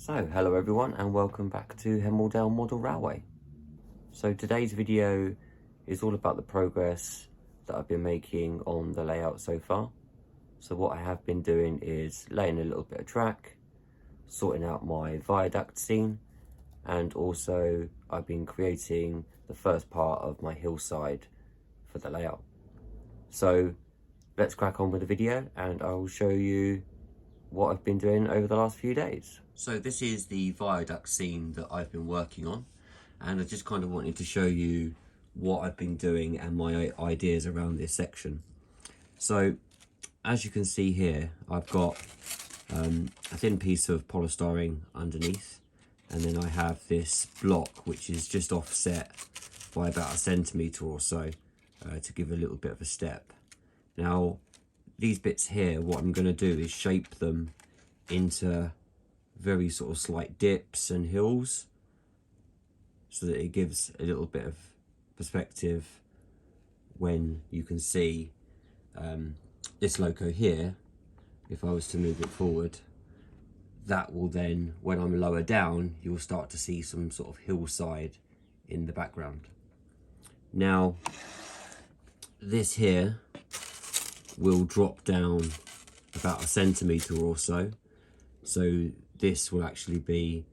So, hello everyone and welcome back to Hemel-Down Model Railway. So today's video is all about the progress that I've been making on the layout so far. So what I have been doing is laying a little bit of track, sorting out my viaduct scene, and also I've been creating the first part of my hillside for the layout. So let's crack on with the video and I'll show you what I've been doing over the last few days. So this is the viaduct scene that I've been working on, and I just kind of wanted to show you what I've been doing and my ideas around this section. So as you can see here, I've got a thin piece of polystyrene underneath, and then I have this block which is just offset by about 1 centimetre or so to give a little bit of a step. Now these bits here, what I'm going to do is shape them into very sort of slight dips and hills so that it gives a little bit of perspective when you can see this loco here. If I was to move it forward, that will then, when I'm lower down, you'll start to see some sort of hillside in the background. Now this here will drop down about 1 centimetre or so, so this will actually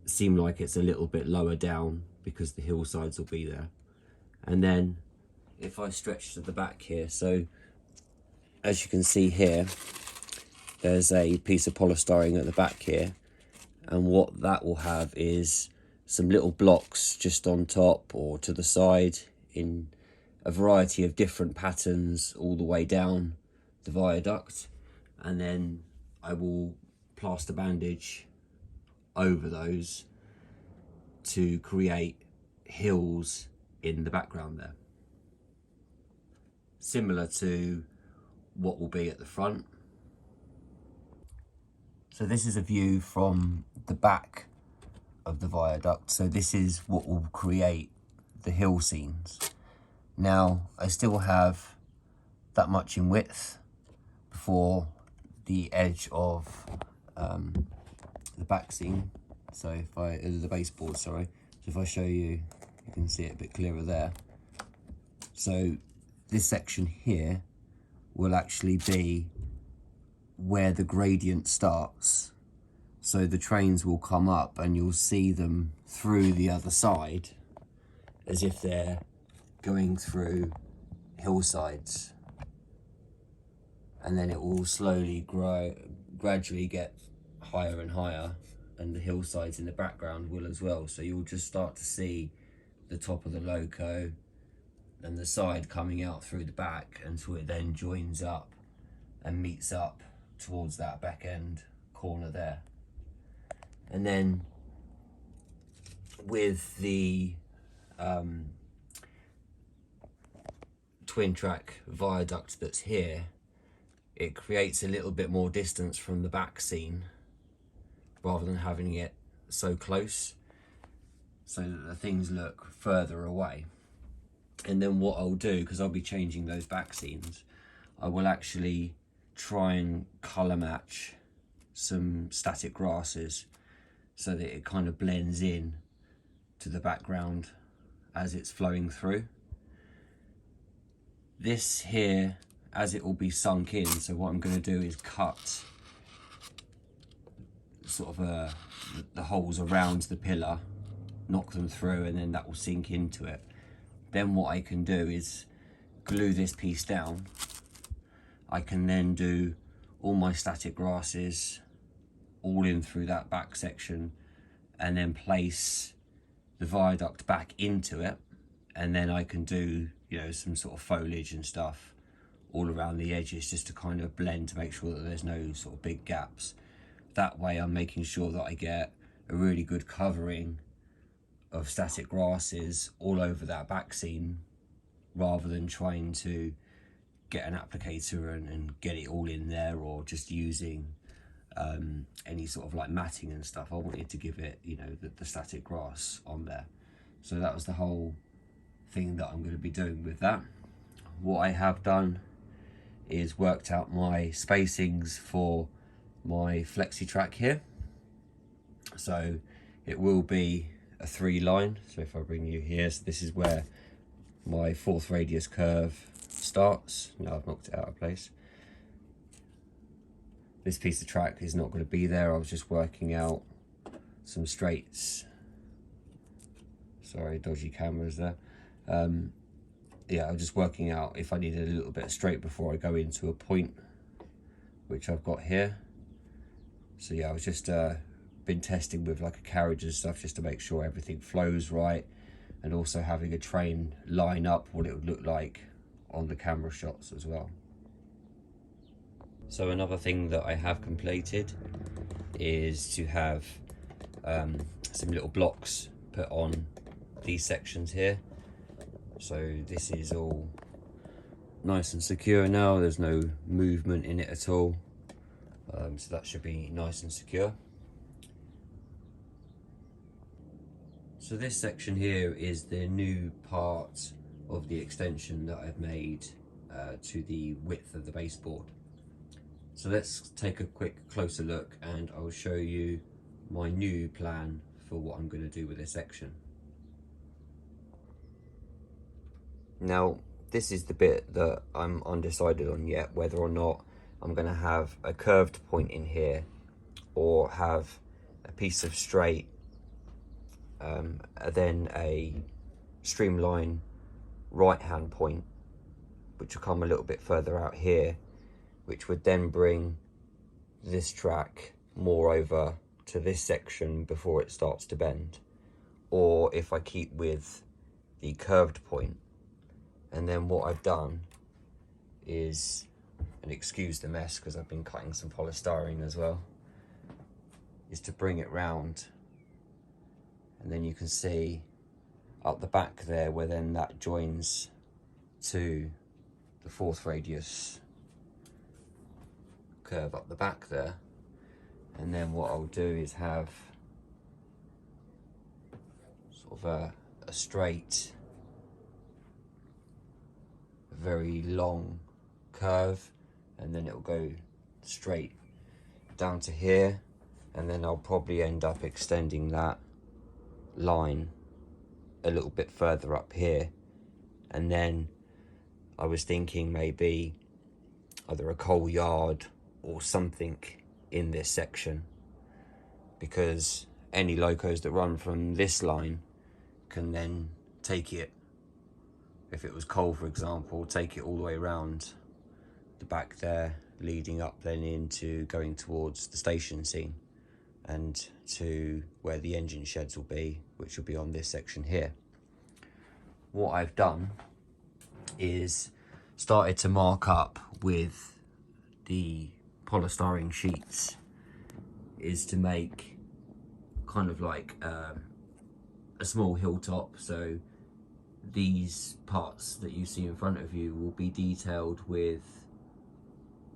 seem like it's a little bit lower down because the hillsides will be there. And then if I stretch to the back here, so as you can see here, there's a piece of polystyrene at the back here, and what that will have is some little blocks just on top or to the side in a variety of different patterns all the way down the viaduct, and then I will plaster bandage over those to create hills in the background there, similar to what will be at the front. So this is a view from the back of the viaduct, so this is what will create the hill scenes. Now I still have that much in width before the edge of the back scene. So if the baseboard, sorry. So if I show you, you can see it a bit clearer there. So this section here will actually be where the gradient starts. So the trains will come up and you'll see them through the other side as if they're going through hillsides, and then it will slowly gradually get higher and higher, and the hillsides in the background will as well. So you'll just start to see the top of the loco and the side coming out through the back until it then joins up and meets up towards that back end corner there. And then with the twin track viaduct that's here, it creates a little bit more distance from the back scene rather than having it so close, so that the things look further away. And then what I'll do, because I'll be changing those back scenes, I will actually try and colour match some static grasses so that it kind of blends in to the background as it's flowing through. This here, as it will be sunk in, so what I'm going to do is cut sort of the holes around the pillar, knock them through, and then that will sink into it. Then what I can do is glue this piece down. I can then do all my static grasses all in through that back section, and then place the viaduct back into it, and then I can do, you know, some sort of foliage and stuff all around the edges just to kind of blend, to make sure that there's no sort of big gaps. That way I'm making sure that I get a really good covering of static grasses all over that back scene, rather than trying to get an applicator and get it all in there, or just using any sort of like matting and stuff. I wanted to give it, you know, the static grass on there. So that was the whole thing that I'm going to be doing with that. What I have done is worked out my spacings for my flexi track here. So it will be a 3 line. So if I bring you here, so this is where my 4th radius curve starts. Now I've knocked it out of place. This piece of track is not going to be there. I was just working out some straights. Sorry, dodgy cameras there. Yeah, I was just working out if I needed a little bit of straight before I go into a point, which I've got here. So yeah, I was just been testing with like a carriage and stuff just to make sure everything flows right, and also having a train line up what it would look like on the camera shots as well. So another thing that I have completed is to have some little blocks put on these sections here. So this is all nice and secure now. There's no movement in it at all. So that should be nice and secure. So this section here is the new part of the extension that I've made to the width of the baseboard. So let's take a quick closer look and I'll show you my new plan for what I'm going to do with this section. Now this is the bit that I'm undecided on yet, whether or not I'm going to have a curved point in here or have a piece of straight, then a streamline right hand point which will come a little bit further out here, which would then bring this track more over to this section before it starts to bend. Or if I keep with the curved point, and then what I've done is, and excuse the mess because I've been cutting some polystyrene as well, is to bring it round, and then you can see up the back there where then that joins to the 4th radius curve up the back there. And then what I'll do is have sort of a straight, very long curve, and then it'll go straight down to here, and then I'll probably end up extending that line a little bit further up here. And then I was thinking maybe either a coal yard or something in this section, because any locos that run from this line can then take it, if it was coal for example, take it all the way around the back there, leading up then into going towards the station scene and to where the engine sheds will be, which will be on this section here. What I've done is started to mark up with the polystyrene sheets, is to make kind of like a small hilltop. So these parts that you see in front of you will be detailed with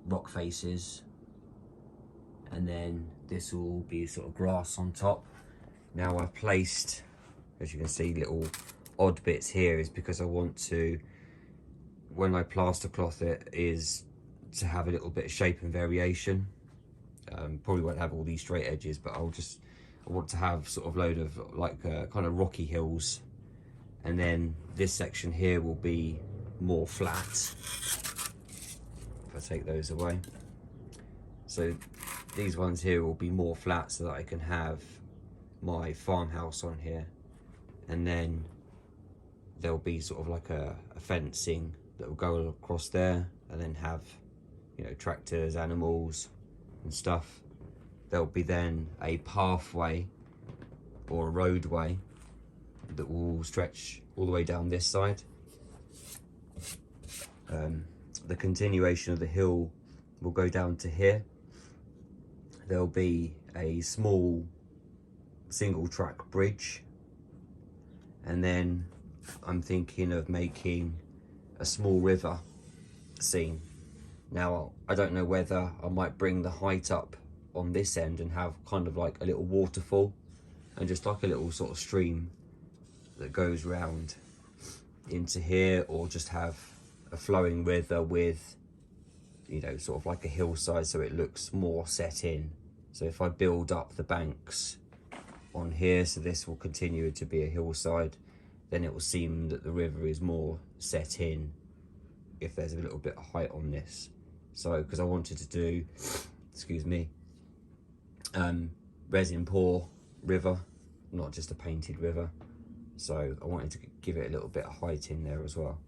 rock faces, and then this will be sort of grass on top. Now I've placed, as you can see, little odd bits here, is because I want to, when I plaster cloth it, is to have a little bit of shape and variation. Probably won't have all these straight edges, but I want to have sort of load of like kind of rocky hills, and then this section here will be more flat if I take those away. So these ones here will be more flat so that I can have my farmhouse on here, and then there'll be sort of like a fencing that will go across there, and then have, you know, tractors, animals and stuff. There'll be then a pathway or a roadway that will stretch all the way down this side. The continuation of the hill will go down to here. There'll be a small single track bridge, and then I'm thinking of making a small river scene. Now I don't know whether I might bring the height up on this end and have kind of like a little waterfall and just like a little sort of stream that goes round into here, or just have a flowing river with, you know, sort of like a hillside so it looks more set in. So if I build up the banks on here, so this will continue to be a hillside. Then it will seem that the river is more set in if there's a little bit of height on this. So because I wanted to do, excuse me, resin pour river, not just a painted river, so I wanted to give it a little bit of height in there as well.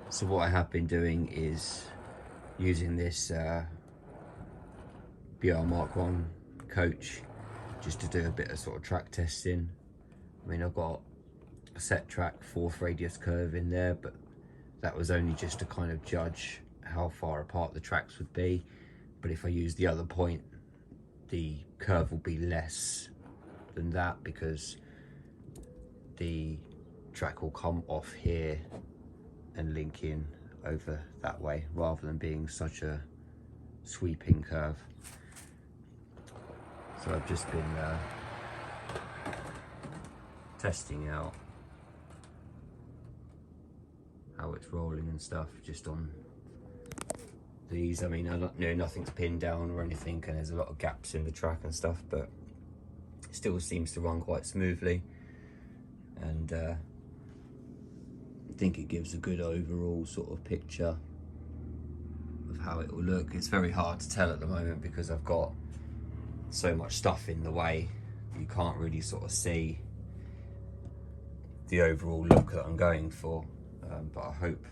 So what I have been doing is using this BR Mark 1 coach just to do a bit of sort of track testing. I mean, I've got a set track 4th radius curve in there, but that was only just to kind of judge how far apart the tracks would be. But if I use the other point, the curve will be less than that, because the track will come off here and link in over that way, rather than being such a sweeping curve. So I've just been testing out how it's rolling and stuff just on these. I mean, I don't know, nothing's pinned down or anything, and there's a lot of gaps in the track and stuff, but it still seems to run quite smoothly, and I think it gives a good overall sort of picture of how it will look. It's very hard to tell at the moment because I've got so much stuff in the way, you can't really sort of see the overall look that I'm going for, but I hope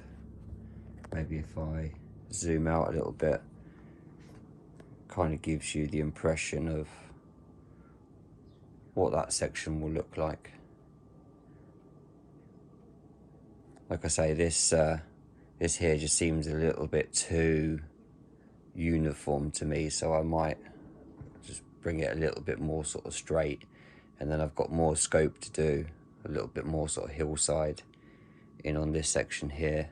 maybe if I zoom out a little bit, kind of gives you the impression of what that section will look like. Like I say, this here just seems a little bit too uniform to me, so I might just bring it a little bit more sort of straight, and then I've got more scope to do a little bit more sort of hillside in on this section here,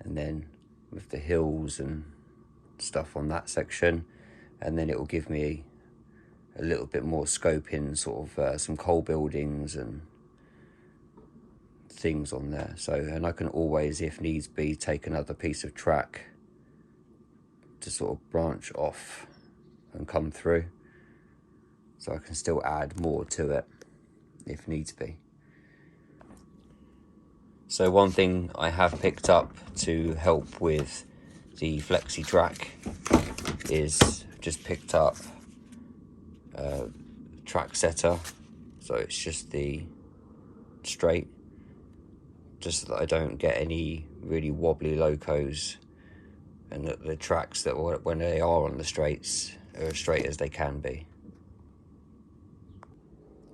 and then with the hills and stuff on that section, and then it will give me a little bit more scope in sort of some coal buildings and things on there. So, and I can always, if needs be, take another piece of track to sort of branch off and come through, so I can still add more to it if needs be. So one thing I have picked up to help with the flexi track is just picked up track setter, so it's just the straight, just so that I don't get any really wobbly locos, and that the tracks that when they are on the straights are as straight as they can be.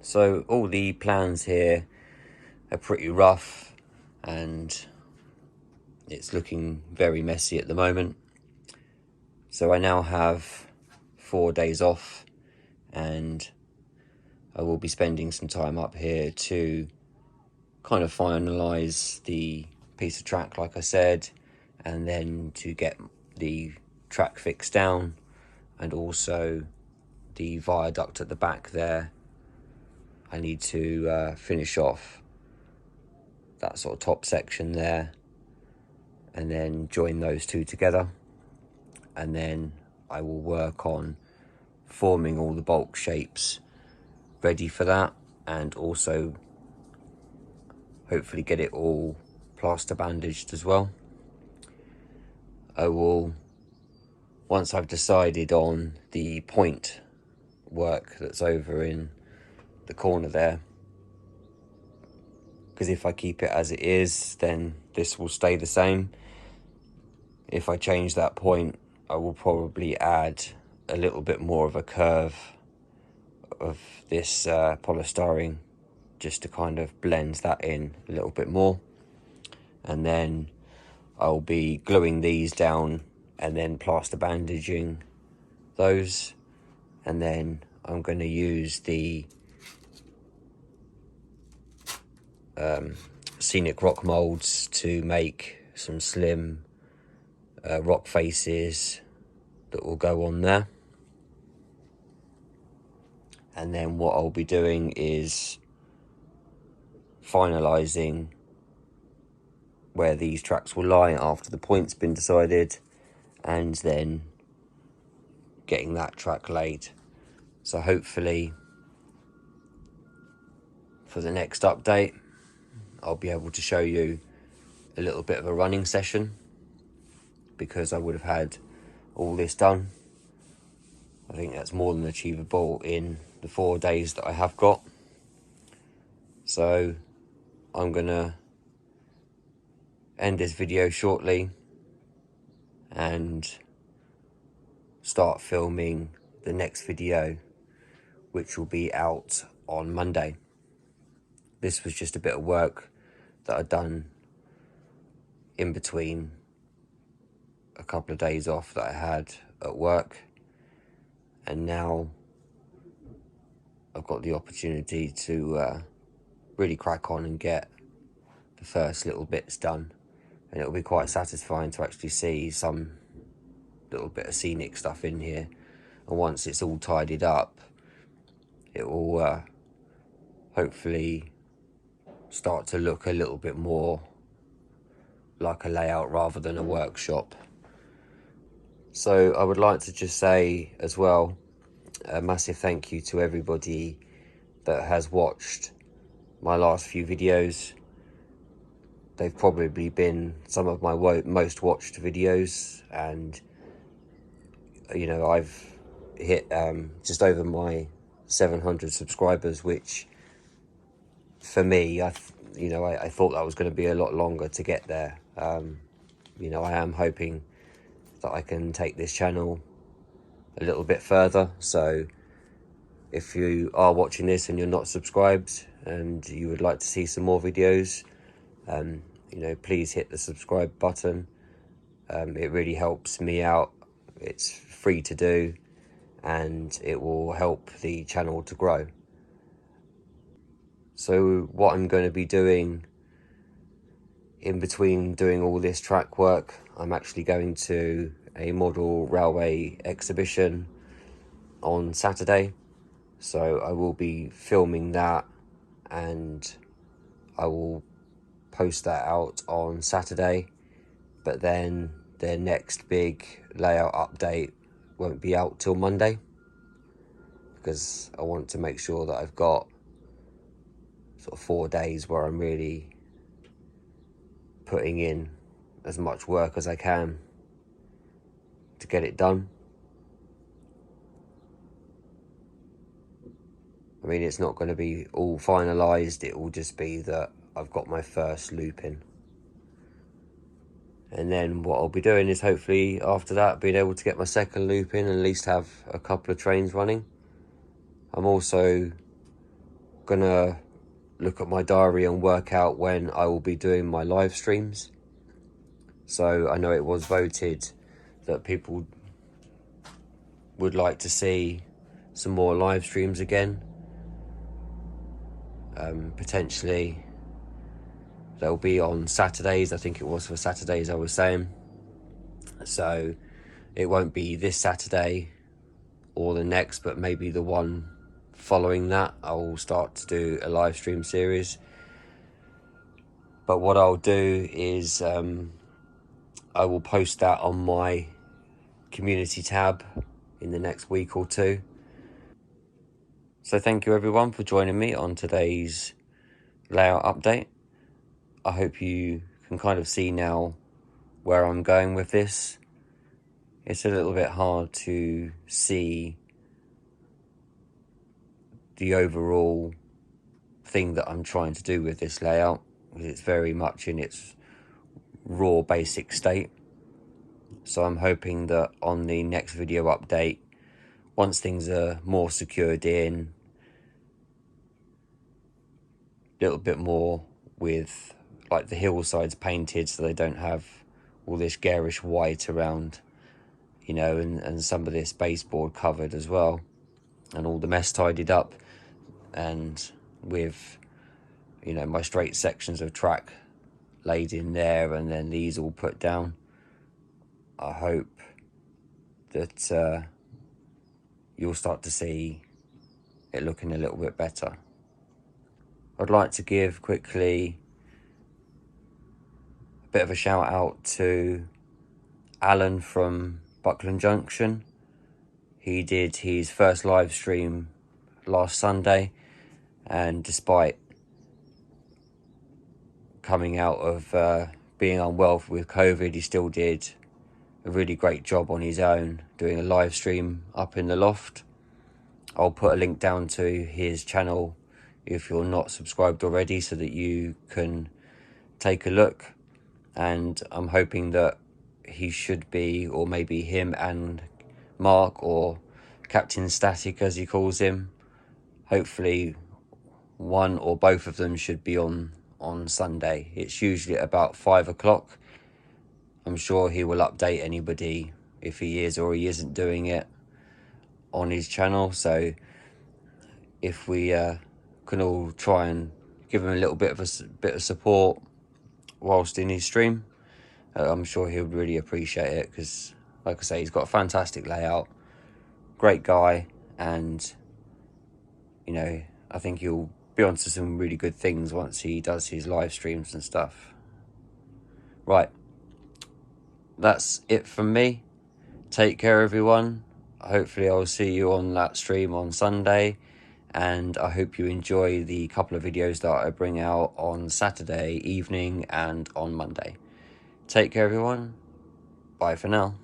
So all the plans here are pretty rough, and it's looking very messy at the moment. So I now have 4 days off, and I will be spending some time up here to kind of finalise the piece of track, like I said, and then to get the track fixed down, and also the viaduct at the back there. I need to finish off that sort of top section there, and then join those two together, and then I will work on forming all the bulk shapes ready for that, and also hopefully get it all plaster bandaged as well. I will, once I've decided on the point work that's over in the corner there, because if I keep it as it is, then this will stay the same. If I change that point, I will probably add a little bit more of a curve of this polystyrene, just to kind of blend that in a little bit more. And then I'll be gluing these down and then plaster bandaging those, and then I'm going to use the scenic rock molds to make some slim rock faces that will go on there. And then what I'll be doing is finalising where these tracks will lie after the point's been decided, and then getting that track laid. So hopefully for the next update I'll be able to show you a little bit of a running session, because I would have had all this done. I think that's more than achievable in the 4 days that I have got. So I'm gonna end this video shortly and start filming the next video, which will be out on Monday. This was just a bit of work that I'd done in between a couple of days off that I had at work, and now I've got the opportunity to really crack on and get the first little bits done, and it'll be quite satisfying to actually see some little bit of scenic stuff in here. And once it's all tidied up, it will hopefully start to look a little bit more like a layout rather than a workshop. So I would like to just say as well, a massive thank you to everybody that has watched my last few videos. They've probably been some of my most watched videos, and you know, I've hit just over my 700 subscribers, which for me, I thought that was going to be a lot longer to get there. You know, I am hoping that I can take this channel a little bit further. So if you are watching this and you're not subscribed and you would like to see some more videos, you know, please hit the subscribe button. It really helps me out. It's free to do, and it will help the channel to grow. So what I'm going to be doing in between doing all this track work, I'm actually going to a model railway exhibition on Saturday. So I will be filming that, and I will post that out on Saturday. But then their next big layout update won't be out till Monday, because I want to make sure that I've got sort of 4 days where I'm really putting in as much work as I can to get it done. I mean, it's not going to be all finalised, it will just be that I've got my first loop in. And then what I'll be doing is hopefully after that being able to get my second loop in and at least have a couple of trains running. I'm also gonna look at my diary and work out when I will be doing my live streams. So I know it was voted that people would like to see some more live streams again. Potentially they'll be on Saturdays. I think it was for Saturdays I was saying. So it won't be this Saturday or the next, but maybe the one following that I'll start to do a live stream series. But what I'll do is I will post that on my community tab in the next week or two. So thank you everyone for joining me on today's layout update. I hope you can kind of see now where I'm going with this. It's a little bit hard to see the overall thing that I'm trying to do with this layout, because it's very much in its raw basic state. So I'm hoping that on the next video update, once things are more secured in, a little bit more with like the hillsides painted so they don't have all this garish white around, you know, and some of this baseboard covered as well, and all the mess tidied up, and with, you know, my straight sections of track laid in there and then these all put down. I hope that you'll start to see it looking a little bit better. I'd like to give quickly a bit of a shout out to Alan from Buckland Junction. He did his first live stream last Sunday, and despite coming out of being unwell with COVID, he still did a really great job on his own doing a live stream up in the Loft. I'll put a link down to his channel if you're not subscribed already, so that you can take a look. And I'm hoping that he should be, or maybe him and Mark, or Captain Static as he calls him, hopefully one or both of them should be on Sunday. It's usually at about 5 o'clock. I'm sure he will update anybody if he is or he isn't doing it on his channel. So if we can all try and give him a little bit of support whilst in his stream, I'm sure he would really appreciate it, because like I say, he's got a fantastic layout, great guy, and you know, I think he'll be onto some really good things once he does his live streams and stuff. Right, that's it from me. Take care, everyone. Hopefully I'll see you on that stream on Sunday, and I hope you enjoy the couple of videos that I bring out on Saturday evening and on Monday. Take care, everyone. Bye for now.